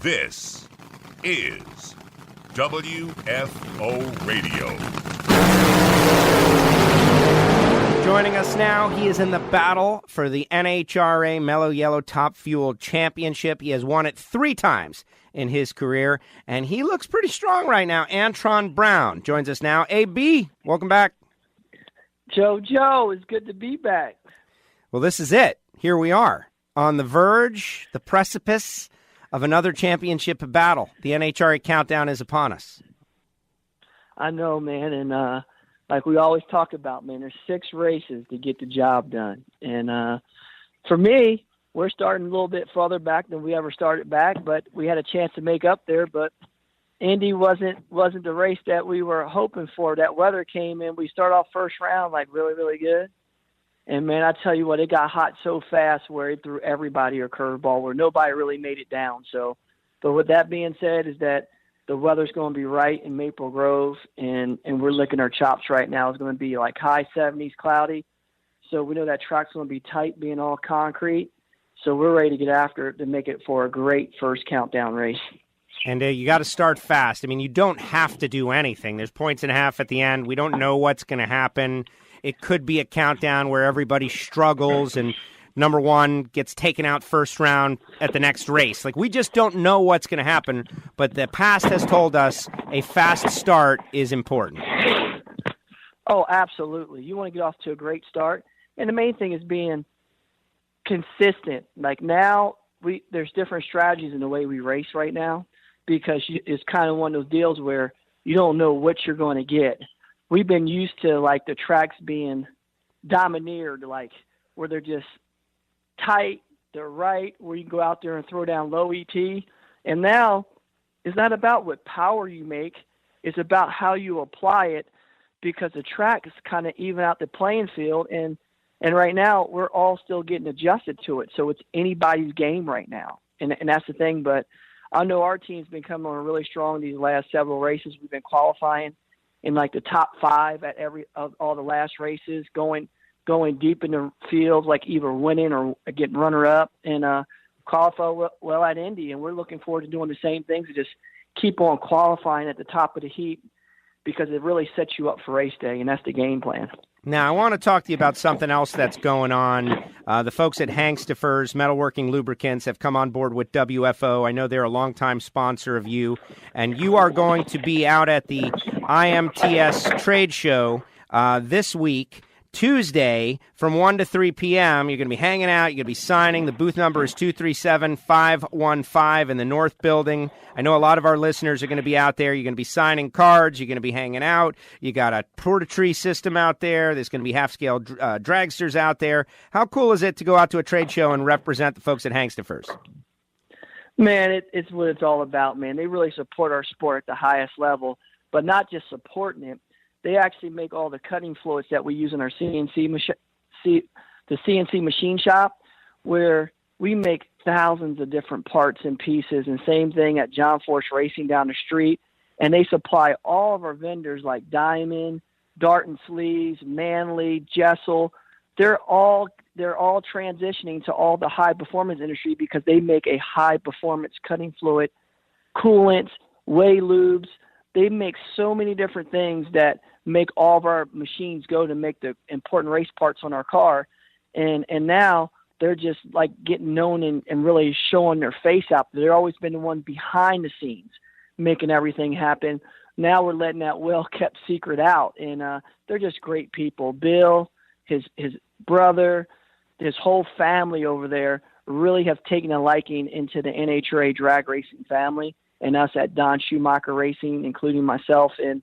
This is WFO Radio. Joining us now, he is in the battle for the NHRA Mellow Yellow Top Fuel Championship. He has won it 3 times in his career, and he looks pretty strong right now. Antron Brown joins us now. AB, welcome back. Joe, it's good to be back. Well, this is it. Here we are on the verge, the precipice of another championship battle. The NHRA Countdown is upon us. I know, man, and like we always talk about, man, there's 6 races to get the job done. And for me, we're starting a little bit further back than we ever started back, but we had a chance to make up there. But Indy wasn't the race that we were hoping for. That weather came in. We start off first round like really, really good. And, man, I tell you what, it got hot so fast where it threw everybody a curveball where nobody really made it down. So, but with that being said is that the weather's going to be right in Maple Grove, and we're licking our chops right now. It's going to be like high 70s, cloudy. So we know that track's going to be tight, being all concrete. So we're ready to get after it to make it for a great first countdown race. And you got to start fast. I mean, you don't have to do anything. There's points and a half at the end. We don't know what's going to happen. It could be a countdown where everybody struggles and number one gets taken out first round at the next race. Like, we just don't know what's going to happen, but the past has told us a fast start is important. Oh, absolutely. You want to get off to a great start. And the main thing is being consistent. Like now, there's different strategies in the way we race right now because it's kind of one of those deals where you don't know what you're going to get. We've been used to, like, the tracks being domineered, like, where they're just tight, they're right, where you can go out there and throw down low ET. And now it's not about what power you make, it's about how you apply it, because the track is kind of even out the playing field. And right now we're all still getting adjusted to it. So it's anybody's game right now. And that's the thing. But I know our team's been coming on really strong these last several races. We've been qualifying in like the top 5 at all the last races, going deep in the field, like either winning or getting runner-up, and qualify well at Indy. And we're looking forward to doing the same things, to just keep on qualifying at the top of the heap, because it really sets you up for race day, and that's the game plan. Now, I want to talk to you about something else that's going on. The folks at Hangsterfer's Metalworking Lubricants have come on board with WFO. I know they're a longtime sponsor of you, and you are going to be out at the IMTS trade show this week, Tuesday, from 1 to 3 p.m. You're going to be hanging out. You're going to be signing. The booth number is 237-515 in the North Building. I know a lot of our listeners are going to be out there. You're going to be signing cards. You're going to be hanging out. You got a porta-tree system out there. There's going to be half-scale dragsters out there. How cool is it to go out to a trade show and represent the folks at Hangsterfer's? Man, it's what it's all about, man. They really support our sport at the highest level, but not just supporting it. They actually make all the cutting fluids that we use in our CNC machine shop, where we make thousands of different parts and pieces. And same thing at John Force Racing down the street. And they supply all of our vendors like Diamond, Dart and Sleeves, Manley, Jessel. They're all transitioning to all the high performance industry because they make a high performance cutting fluid, coolants, whey lubes. They make so many different things that make all of our machines go to make the important race parts on our car. And now they're just like getting known and really showing their face out. They've always been the one behind the scenes making everything happen. Now we're letting that well-kept secret out. And they're just great people. Bill, his brother, his whole family over there really have taken a liking into the NHRA drag racing family, and us at Don Schumacher Racing, including myself and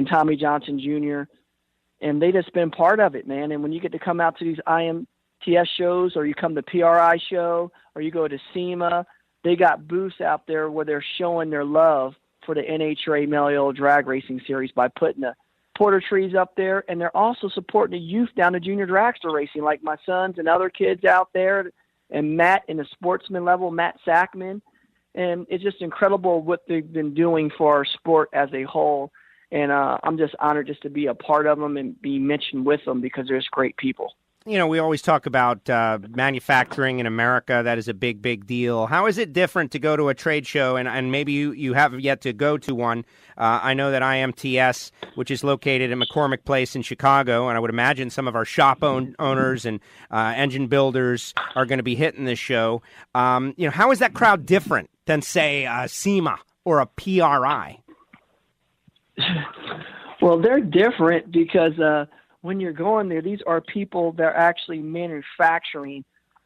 Tommy Johnson Jr. And they just been part of it, man. And when you get to come out to these IMTS shows, or you come to PRI show, or you go to SEMA, they got booths out there where they're showing their love for the NHRA Mellow Drag Racing Series by putting the porter trees up there. And they're also supporting the youth down to junior dragster racing, like my sons and other kids out there, and Matt in the sportsman level, Matt Sackman. And it's just incredible what they've been doing for our sport as a whole. And I'm just honored just to be a part of them and be mentioned with them, because they're just great people. we always talk about manufacturing in America. That is a big, big deal. How is it different to go to a trade show, and maybe you have yet to go to one? I know that IMTS, which is located in McCormick Place in Chicago, and I would imagine some of our shop owners and engine builders are going to be hitting this show. How is that crowd different than, say, SEMA or a PRI? Well, they're different because when you're going there, these are people that are actually manufacturing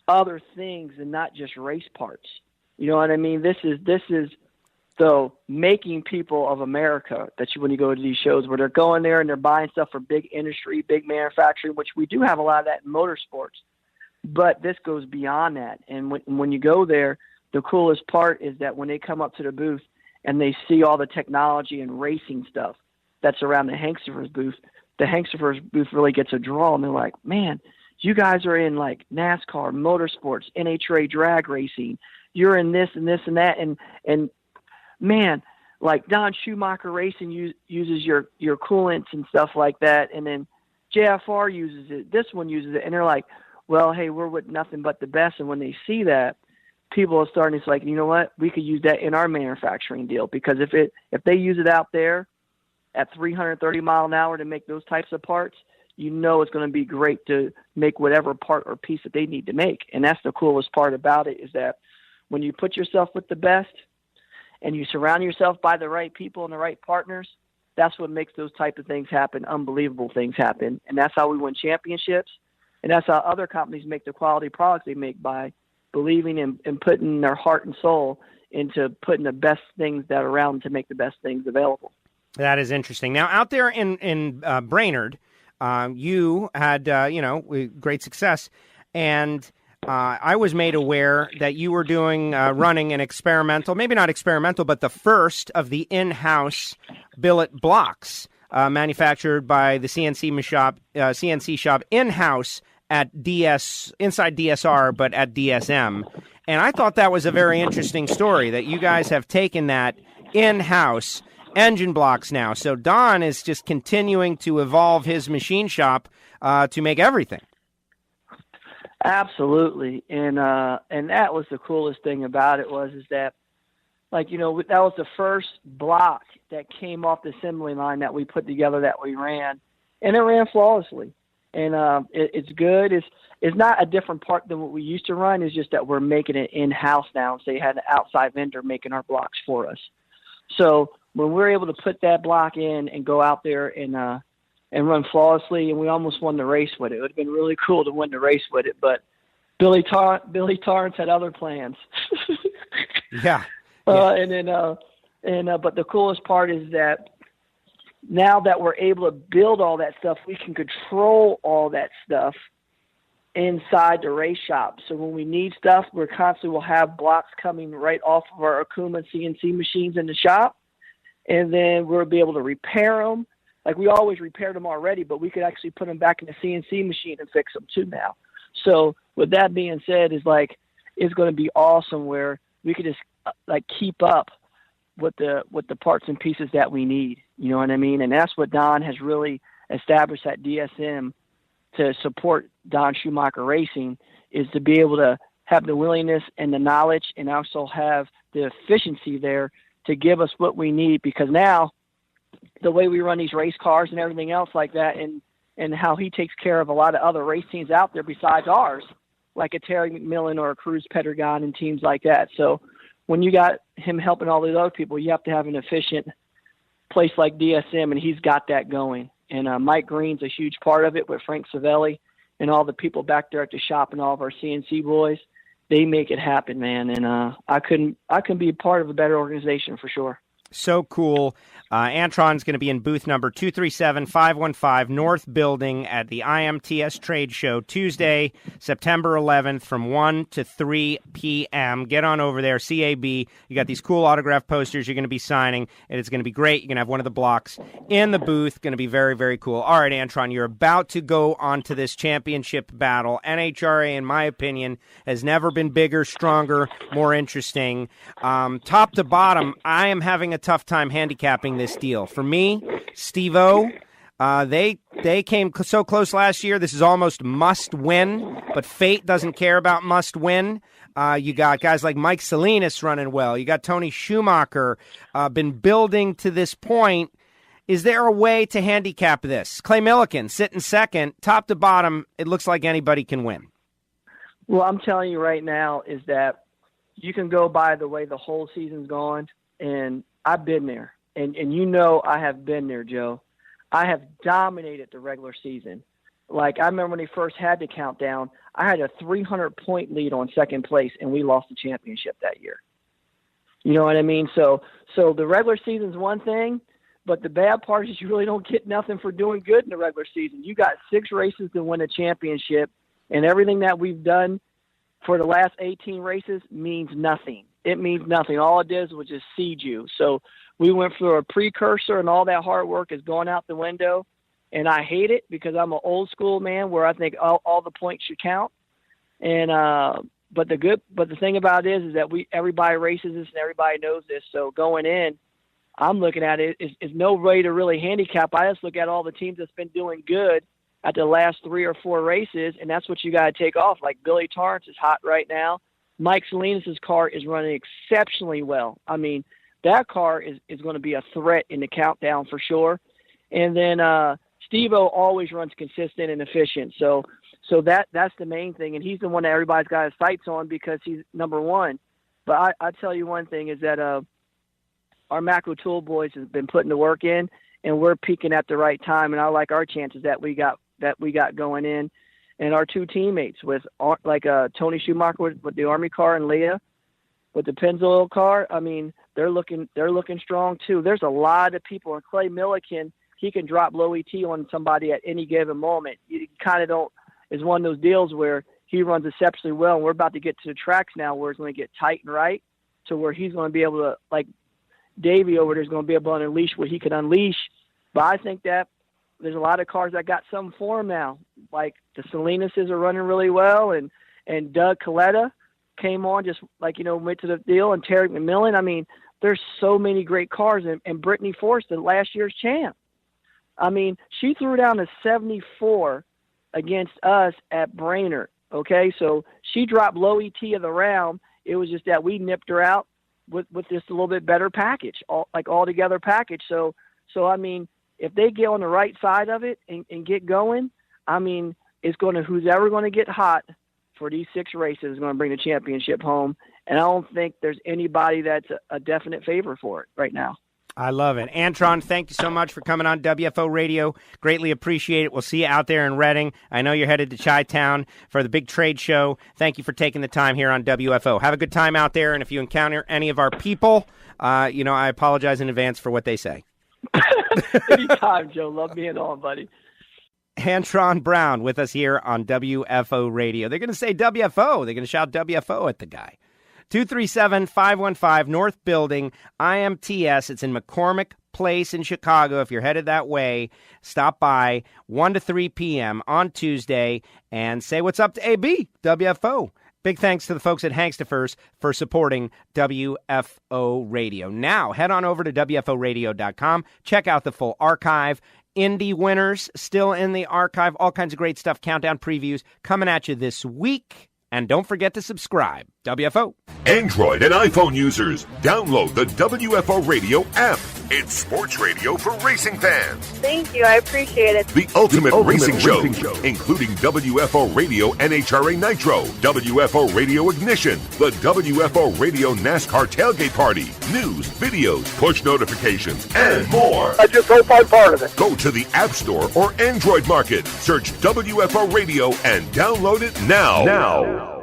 other things and not just race parts. You know what I mean? This is the making people of America when you go to these shows where they're going there and they're buying stuff for big industry, big manufacturing, which we do have a lot of that in motorsports. But this goes beyond that. And when you go there, the coolest part is that when they come up to the booth and they see all the technology and racing stuff that's around the Hangsterfer's booth, the Hangsterfer's booth really gets a draw, and they're like, man, you guys are in like NASCAR, motorsports, NHRA drag racing. You're in this and this and that. And man, like Don Schumacher Racing uses your coolants and stuff like that. And then JFR uses it. This one uses it. And they're like, well, hey, we're with nothing but the best. And when they see that, people are starting to say, like, you know what? We could use that in our manufacturing deal, because if they use it out there at 330 mile an hour to make those types of parts, it's going to be great to make whatever part or piece that they need to make. And that's the coolest part about it, is that when you put yourself with the best and you surround yourself by the right people and the right partners, that's what makes those type of things happen, unbelievable things happen. And that's how we win championships. And that's how other companies make the quality products they make, by believing and putting their heart and soul into putting the best things that are around to make the best things available. That is interesting. Now, out there in Brainerd, you had, great success, and I was made aware that you were running an experimental, maybe not experimental, but the first of the in-house billet blocks manufactured by the CNC shop in-house at inside DSR, but at DSM. And I thought that was a very interesting story, that you guys have taken that in-house engine blocks now. So Don is just continuing to evolve his machine shop to make everything. Absolutely. And that was the coolest thing about it is that, that was the first block that came off the assembly line that we put together, that we ran, and it ran flawlessly. And it's good. It's not a different part than what we used to run. It's just that we're making it in-house now, so you had an outside vendor making our blocks for us. So when we're able to put that block in and go out there and run flawlessly, and we almost won the race with it. It would have been really cool to win the race with it, but Billy Torrance had other plans. Yeah. But the coolest part is that now that we're able to build all that stuff, we can control all that stuff inside the race shop. So when we need stuff, we're constantly will have blocks coming right off of our Akuma CNC machines in the shop, and then we'll be able to repair them. Like, we always repaired them already, but we could actually put them back in the CNC machine and fix them too now. So with that being said, it's going to be awesome where we could just keep up with the parts and pieces that we need. You know what I mean? And that's what Don has really established at DSM to support Don Schumacher Racing, is to be able to have the willingness and the knowledge, and also have the efficiency there to give us what we need. Because now, the way we run these race cars and everything else like that, and how he takes care of a lot of other race teams out there besides ours, like a Terry McMillan or a Cruz Pedregon and teams like that. So when you got him helping all these other people, you have to have an efficient place like DSM, and he's got that going. And Mike Green's a huge part of it with Frank Savelli and all the people back there at the shop and all of our CNC boys. They make it happen, man. And I couldn't be a part of a better organization for sure. So cool. Antron's going to be in booth number 237-515 North Building at the IMTS Trade Show Tuesday, September 11th from 1 to 3 p.m. Get on over there, CAB. You got these cool autograph posters you're going to be signing, and it's going to be great. You're going to have one of the blocks in the booth. Going to be very, very cool. All right, Antron, you're about to go on to this championship battle. NHRA, in my opinion, has never been bigger, stronger, more interesting. Top to bottom, I am having a tough time handicapping this deal. For me, Steve-O, they They came so close last year. This is almost must win, but fate doesn't care about must win. You got guys like Mike Salinas running well. You got Tony Schumacher, been building to this point. Is there a way to handicap this? Clay Millican sitting second, top to bottom. It looks like anybody can win. Well, I'm telling you right now is that you can go by the way the whole season's gone, and I've been there. And you know I have been there, Joe. I have dominated the regular season. Like, I remember when they first had the countdown, I had a 300-point lead on second place, and we lost the championship that year. You know what I mean? So the regular season's one thing, but the bad part is you really don't get nothing for doing good in the regular season. You got 6 races to win a championship, and everything that we've done for the last 18 races means nothing. It means nothing. All it did was just seed you. So we went through a precursor, and all that hard work is going out the window. And I hate it because I'm an old school man where I think all the points should count. And but the thing about it is that everybody races this and everybody knows this. So going in, I'm looking at it is no way to really handicap. I just look at all the teams that's been doing good at the last 3 or 4 races, and that's what you got to take off. Like Billy Torrance is hot right now. Mike Salinas' car is running exceptionally well. I mean, that car is going to be a threat in the countdown for sure. And then Steve-O always runs consistent and efficient. So that's the main thing, and he's the one that everybody's got his sights on because he's number one. But I tell you one thing is that our Macro Tool boys have been putting the work in, and we're peaking at the right time, and I like our chances that we got going in. And our 2 teammates with Tony Schumacher with the Army car and Leah with the Pennzoil car. I mean, they're looking strong too. There's a lot of people, and Clay Millican, he can drop low ET on somebody at any given moment. You kind of don't. It's one of those deals where he runs exceptionally well, and we're about to get to the tracks now where it's going to get tight and right, to where he's going to be able to, like Davey over there, is going to be able to unleash what he can unleash. But I think that there's a lot of cars that got something for him now. Like the Salinas' are running really well, and Doug Coletta came on just went to the deal, and Terry McMillan. I mean, there's so many great cars, and Brittany Forston, last year's champ. I mean, she threw down a 74 against us at Brainerd, okay? So she dropped low ET of the round. It was just that we nipped her out with just a little bit better package, all-together package. So I mean, if they get on the right side of it and get going, I mean, who's ever going to get hot for these 6 races is going to bring the championship home. And I don't think there's anybody that's a definite favor for it right now. I love it. Antron, thank you so much for coming on WFO Radio. Greatly appreciate it. We'll see you out there in Reading. I know you're headed to Chi-Town for the big trade show. Thank you for taking the time here on WFO. Have a good time out there, and if you encounter any of our people, I apologize in advance for what they say. Anytime, Joe. Love being on, buddy. Antron Brown with us here on WFO Radio. They're going to say WFO. They're going to shout WFO at the guy. 237-515 North Building, IMTS. It's in McCormick Place in Chicago. If you're headed that way, stop by 1 to 3 p.m. on Tuesday and say what's up to AB, WFO. Big thanks to the folks at Hangsterfer's for supporting WFO Radio. Now, head on over to WFOradio.com. Check out the full archive. Indy winners still in the archive. All kinds of great stuff. Countdown previews coming at you this week. And don't forget to subscribe. WFO. Android and iPhone users, download the WFO Radio app. It's sports radio for racing fans. Thank you. I appreciate it. The ultimate racing show, including WFO Radio NHRA Nitro, WFO Radio Ignition, the WFO Radio NASCAR Tailgate Party, news, videos, push notifications, and more. I just hope I'm part of it. Go to the App Store or Android Market. Search WFO Radio and download it now.